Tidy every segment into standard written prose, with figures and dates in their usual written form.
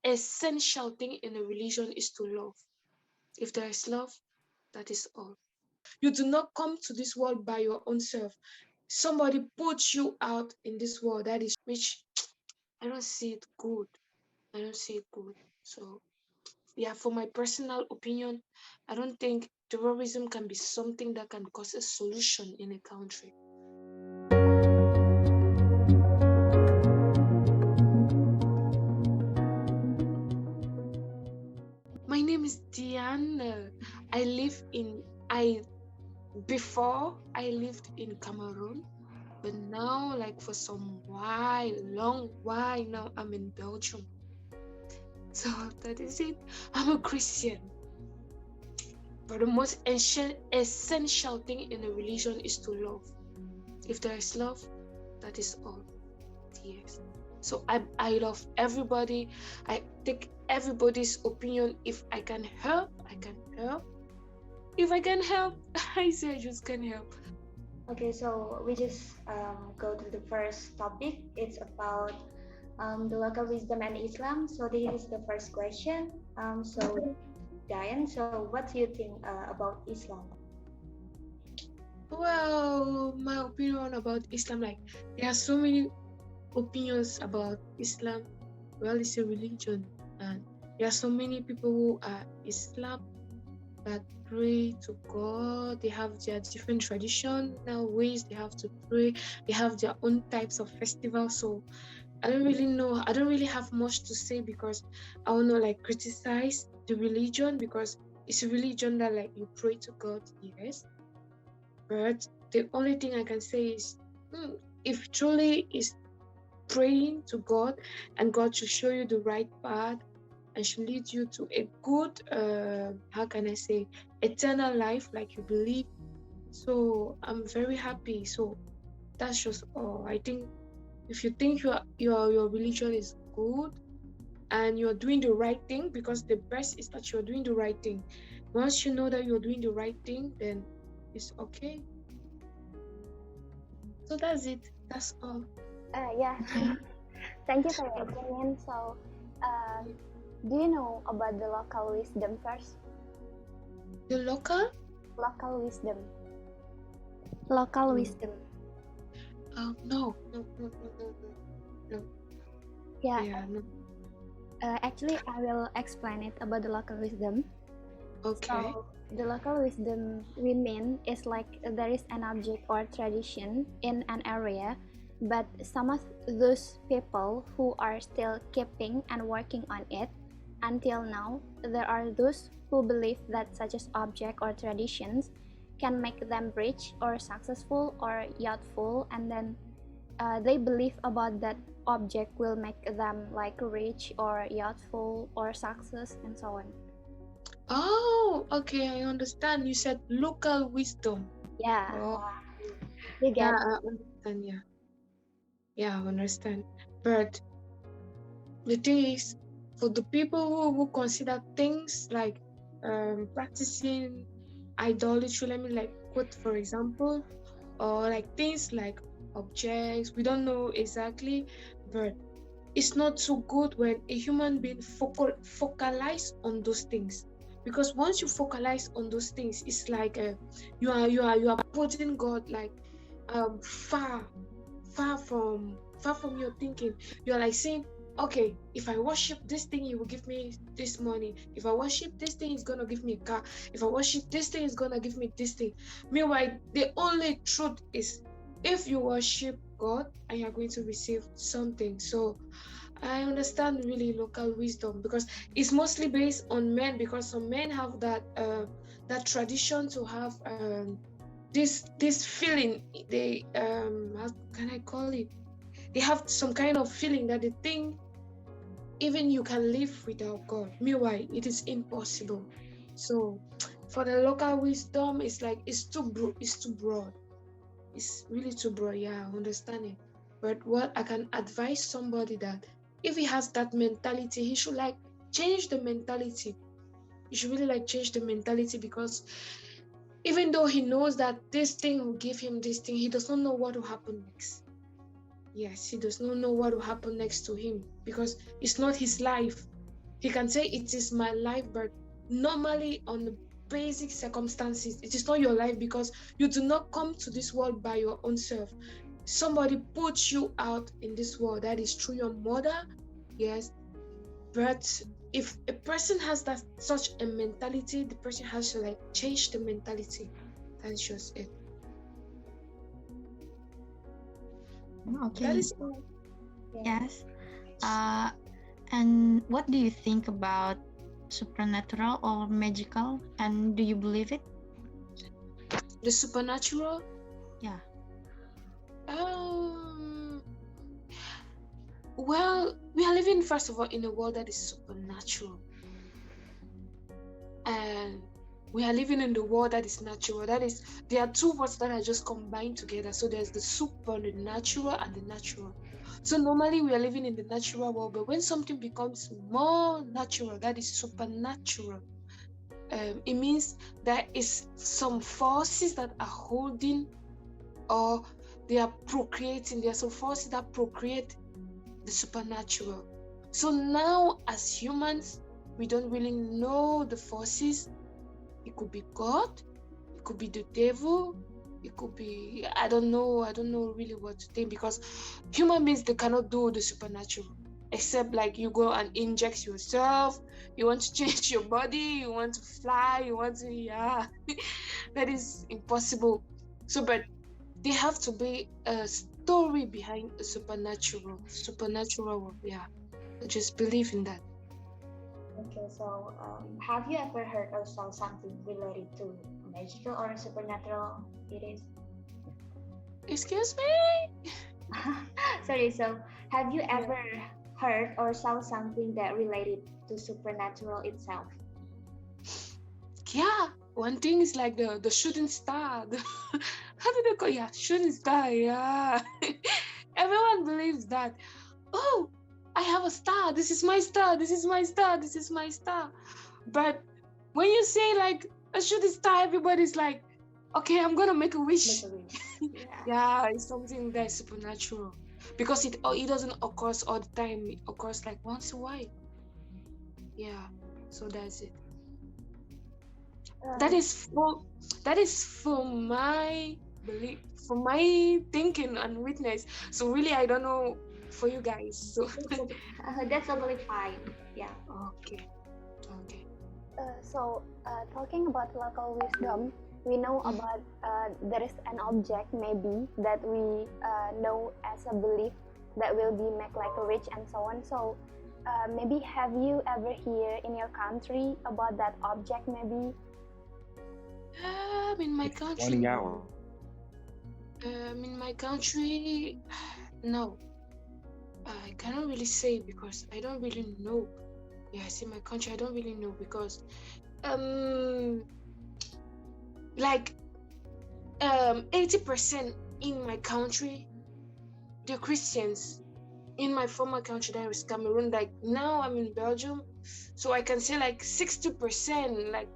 essential thing in a religion is to love. If there is love, that is all. You do not come to this world by your own self. Somebody puts you out in this world. That is which I don't see it good. I don't see it good. So yeah, for my personal opinion, I don't think terrorism can be something that can cause a solution in a country. My name is Diane. I live in I before I lived in Cameroon, but now like for some while, long while now I'm in Belgium. So that is it. I'm a Christian. But the most essential thing in a religion is to love. If there is love, that is all. Yes. So I love everybody. I take everybody's opinion. If I can help, I can help. If I can help, I say I just can help. Okay, so we just go to the first topic. It's about the local wisdom and Islam. So this is the first question. So Diane, so what do you think about Islam? Well, my opinion about Islam, like there are so many opinions about Islam. Well, it's a religion, and there are so many people who are Islam that pray to God. They have their different traditional ways they have to pray. They have their own types of festivals. So I don't really know. I don't really have much to say because I will not like criticize the religion because it's a religion that like you pray to God, yes. But the only thing I can say is, if truly is praying to God and God should show you the right path and should lead you to a good, how can I say, eternal life like you believe. So I'm very happy. So that's just all. I think if you think your religion is good and you're doing the right thing, because the best is that you're doing the right thing. Once you know that you're doing the right thing, then it's okay. So that's it. That's all. Yeah, thank you for your opinion. So, uh, do you know about the local wisdom first? The local? Local wisdom. Local Mm. wisdom. No, no, no, no, no, no, no. Yeah, Yeah, no. actually, I will explain it about the local wisdom. Okay. So, the local wisdom we mean is like there is an object or tradition in an area, but some of those people who are still keeping and working on it until now, there are those who believe that such as object or traditions can make them rich or successful or youthful, and then they believe about that object will make them like rich or youthful or success and so on. Oh, okay, I understand. You said local wisdom. Yeah, Oh, you yeah, get. I understand. Yeah, yeah, I understand. But the thing is, for the people who consider things like practicing idolatry, let me like quote for example, or like things like objects, we don't know exactly, but it's not so good when a human being focalize on those things, because once you focalize on those things, it's like you are putting God like far far from your thinking. You're like saying, okay, if I worship this thing, he will give me this money. If I worship this thing, it's gonna give me a car. If I worship this thing, it's gonna give me this thing. Meanwhile, the only truth is, if you worship God and you're going to receive something. So I understand really local wisdom because it's mostly based on men, because some men have that tradition to have this feeling. They how can I call it, they have some kind of feeling that they think even you can live without God. Meanwhile, it is impossible. So for the local wisdom, it's like it's too broad. It's really too broad. Yeah, I understand it. But what I can advise somebody that if he has that mentality, he should like change the mentality. He should really like change the mentality, because even though he knows that this thing will give him this thing, he does not know what will happen next. Yes, he does not know what will happen next to him. because it's not his life. He can say it is my life, but normally on the basic circumstances, it is not your life, because you do not come to this world by your own self. Somebody puts you out in this world, that is through your mother, yes. But if a person has that such a mentality, the person has to like change the mentality. That's just it. Okay. That is all. Yes. And what do you think about supernatural or magical? And do you believe it? The supernatural. Yeah. Well, we are living first of all in a world that is supernatural, and we are living in the world that is natural. That is, there are two words that are just combined together. So there's the supernatural and the natural. So normally we are living in the natural world, but when something becomes more natural, that is supernatural. It means there is some forces that are holding, or they are procreating. There are some forces that procreate the supernatural. So now, as humans, we don't really know the forces. It could be God, it could be the devil, it could be, I don't know really what to think, because human beings, they cannot do the supernatural, except like you go and inject yourself, you want to change your body, you want to fly, you want to, yeah. That is impossible. So, but there have to be a story behind a supernatural, yeah. I just believe in that. Okay, so have you ever heard or saw something related to magical or supernatural? It is. Excuse me? Sorry, so have you ever heard or saw something that related to supernatural itself? Yeah, one thing is like the shooting star. How do they call? Yeah, shooting star. Yeah, everyone believes that. Oh, I have a star. This is my star. This is my star. This is my star. But when you say like a shooting star, everybody's like, okay, I'm gonna make a wish. Yeah, it's something that's supernatural, because it doesn't occur all the time. It occurs like once in a while. Yeah, so that's it. That is for my belief, for my thinking and witness. So really, I don't know for you guys. So That's totally fine. Yeah. okay. So, talking about local wisdom, we know about there is an object maybe that we know as a belief that will be make like a rich and so on. So, maybe have you ever hear in your country about that object maybe? In my country, no. I cannot really say, because I don't really know. Yes, in my country, I don't really know, because like 80% in my country, they're Christians. In my former country, that was Cameroon. Like now I'm in Belgium, so I can say like 60% like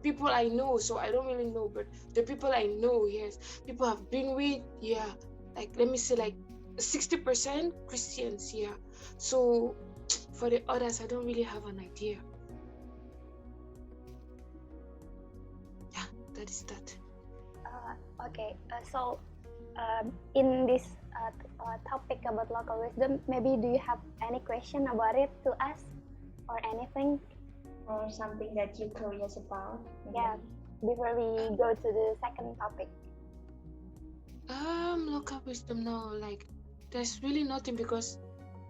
people I know. So I don't really know, but the people I know, yes, people have been with, yeah, like let me say like 60% Christians, yeah. So for the others, I don't really have an idea. Yeah, that is that. Okay, so in this topic about local wisdom, maybe do you have any question about it to us or anything? Or something that you're curious about? Yeah, before we go to the second topic. Local wisdom now, like there's really nothing, because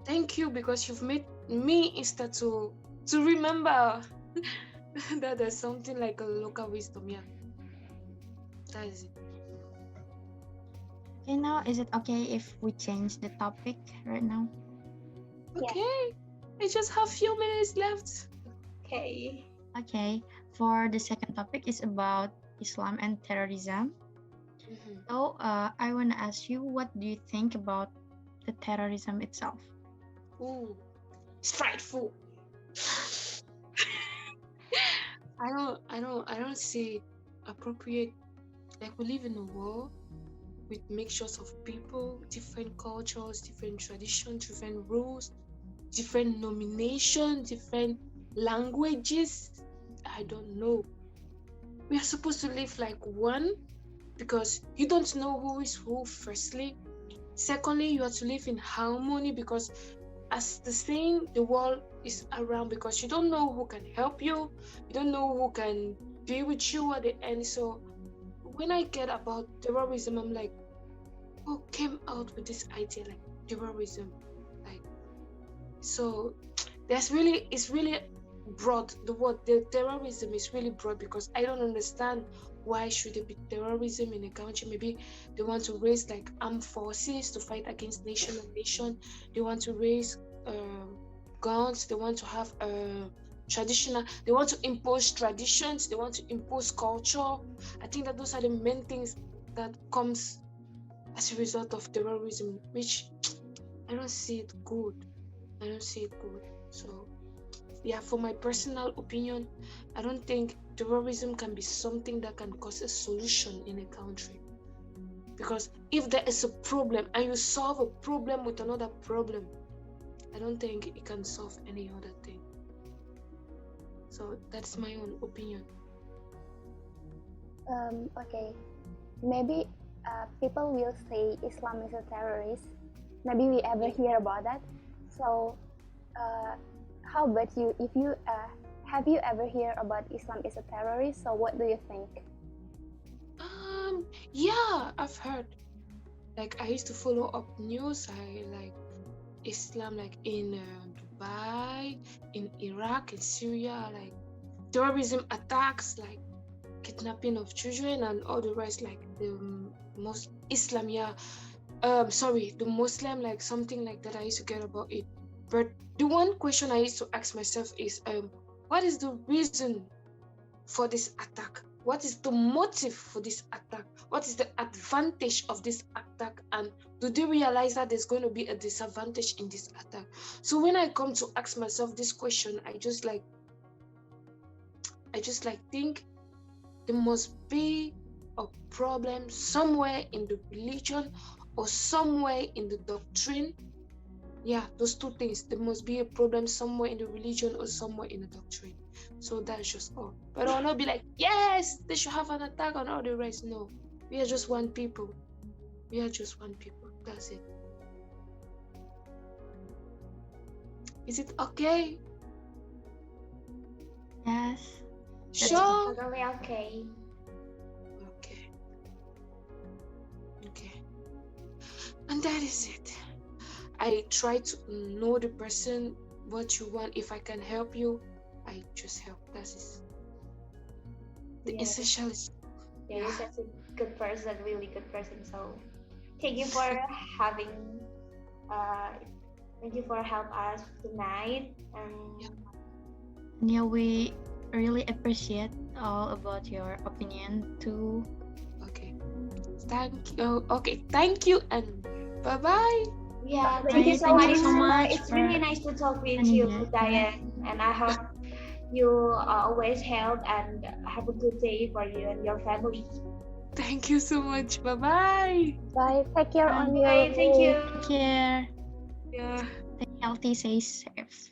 thank you, because you've made me instead to remember that there's something like a local wisdom. Yeah, that is it. Okay, now is it okay if we change the topic right now? Okay, I just have few minutes left. Okay. Okay, for the second topic is about Islam and terrorism. So I want to ask you, what do you think about the terrorism itself? Ooh, it's frightful. I don't see it appropriate. Like we live in a world with mixtures of people, different cultures, different traditions, different rules. different nomination, different languages. I don't know. We are supposed to live like one because you don't know who is who, firstly. Secondly, you have to live in harmony because, as the saying, the world is around because you don't know who can help you, you don't know who can be with you at the end. So when I get about terrorism, I'm like, who came out with this idea like terrorism? Like, so it's really broad. The word the terrorism is really broad because I don't understand why should there be terrorism in a country. Maybe they want to raise like armed forces to fight against nation and nation. They want to raise guns. They want to have traditional. They want to impose traditions. They want to impose culture. I think that those are the main things that comes as a result of terrorism, which I don't see it good. So yeah, for my personal opinion, I don't think terrorism can be something that can cause a solution in a country. Because if there is a problem and you solve a problem with another problem, I don't think it can solve any other thing. So that's my own opinion. Okay, maybe people will say Islam is a terrorist. Maybe we ever hear about that. So, how about you? If you have you ever hear about Islam is a terrorist? So, what do you think? Yeah, I've heard. Like I used to follow up news. I like Islam, like in Dubai, in Iraq, in Syria, like terrorism attacks, like kidnapping of children and all the rest, like the most Islam, yeah. The Muslim, like something like that. I used to get about it. But the one question I used to ask myself is, what is the reason for this attack? What is the motive for this attack? What is the advantage of this attack? And do they realize that there's going to be a disadvantage in this attack? So when I come to ask myself this question, I just think there must be a problem somewhere in the religion or somewhere in the doctrine. Yeah, those two things. There must be a problem somewhere in the religion or somewhere in the doctrine. So that's just all. But I'll not be like, yes, they should have an attack on all the rest. No, we are just one people. That's it. Is it okay? Yes. Sure. Totally okay. Okay. And that is it. I try to know the person, what you want. If I can help you, I just help. That's it. The essential is. Yeah, you're such a good person, really good person. So thank you for having thank you for help us tonight. And yeah, we really appreciate all about your opinion too. Okay. Thank you. Okay, thank you and bye-bye. yeah, Thank you so much It's for really nice to talk with attending you, it. Diane, and I hope you are always health and have a good day for you and your family. Thank you so much. Bye-bye. Bye. Take care on your Bye. Thank you. Take care. Yeah. Stay healthy, stay safe.